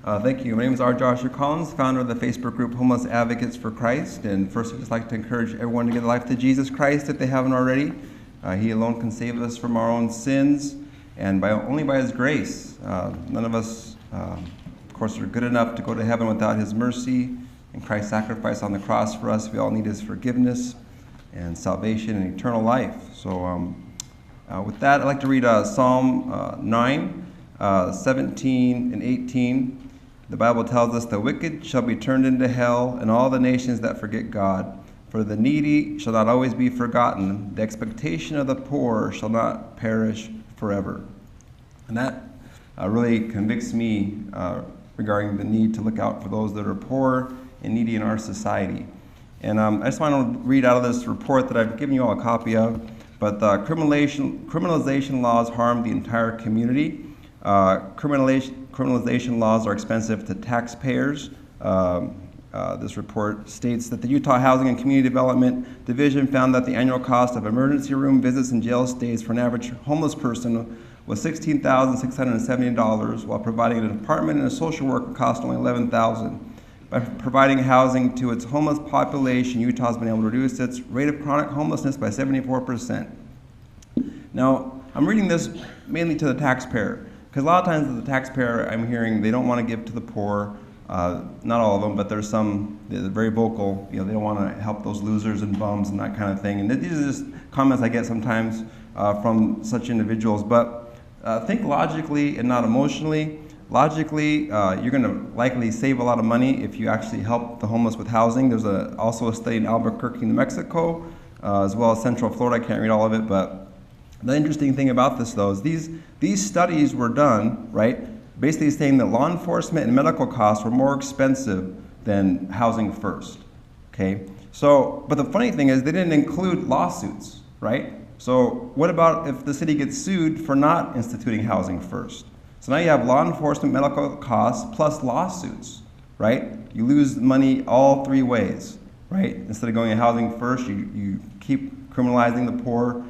Thank you. My name is R.Joshua, founder of the Facebook group Homeless Advocates for Christ. And first, I'd just like to encourage everyone to give their life to Jesus Christ if they haven't already. He alone can save us from our own sins, and only by His grace. None of us, of course, are good enough to go to heaven without His mercy and Christ's sacrifice on the cross for us. We all need His forgiveness and salvation and eternal life. So with that, I'd like to read Psalm 9, 17 and 18. The Bible tells us, "The wicked shall be turned into hell, and all the nations that forget God. For the needy shall not always be forgotten. The expectation of the poor shall not perish forever." And that really convicts me regarding the need to look out for those that are poor and needy in our society. And I just want to read out of this report that I've given you all a copy of. But criminalization laws harm the entire community. Criminalization laws are expensive to taxpayers. This report states that the Utah Housing and Community Development Division found that the annual cost of emergency room visits and jail stays for an average homeless person was $16,670, while providing an apartment and a social worker cost only $11,000. By providing housing to its homeless population, Utah has been able to reduce its rate of chronic homelessness by 74%. Now, I'm reading this mainly to the taxpayer, because a lot of times as the taxpayer, I'm hearing they don't want to give to the poor. Not all of them, but there's some that are very vocal. They don't want to help those losers and bums and that kind of thing. And these are just comments I get sometimes from such individuals. But think logically and not emotionally. Logically, you're going to likely save a lot of money if you actually help the homeless with housing. There's also a study in Albuquerque, New Mexico, as well as Central Florida. I can't read all of it, but the interesting thing about this, though, is these studies were done, right, basically saying that law enforcement and medical costs were more expensive than housing first, okay? So, but the funny thing is they didn't include lawsuits, right? So what about if the city gets sued for not instituting housing first? So now you have law enforcement, medical costs, plus lawsuits, right? You lose money all three ways, right? Instead of going to housing first, you keep criminalizing the poor.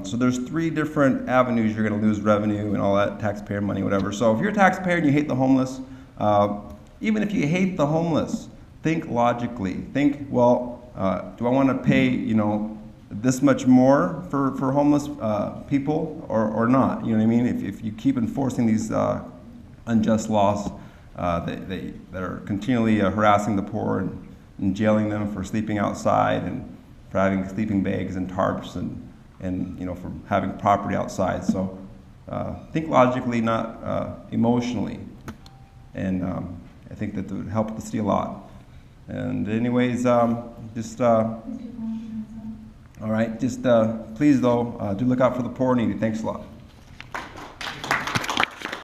So there's three different avenues you're going to lose revenue and all that, taxpayer money, whatever. So if you're a taxpayer and you hate the homeless, even if you hate the homeless, think logically. Think, well, do I want to pay, this much more for homeless people or not? You know what I mean? If you keep enforcing these unjust laws that are continually harassing the poor and jailing them for sleeping outside and for having sleeping bags and tarps and for having property outside. So think logically, not emotionally. And I think that would help the city a lot. And anyways, all right, just please, though, do look out for the poor and needy. Thanks a lot.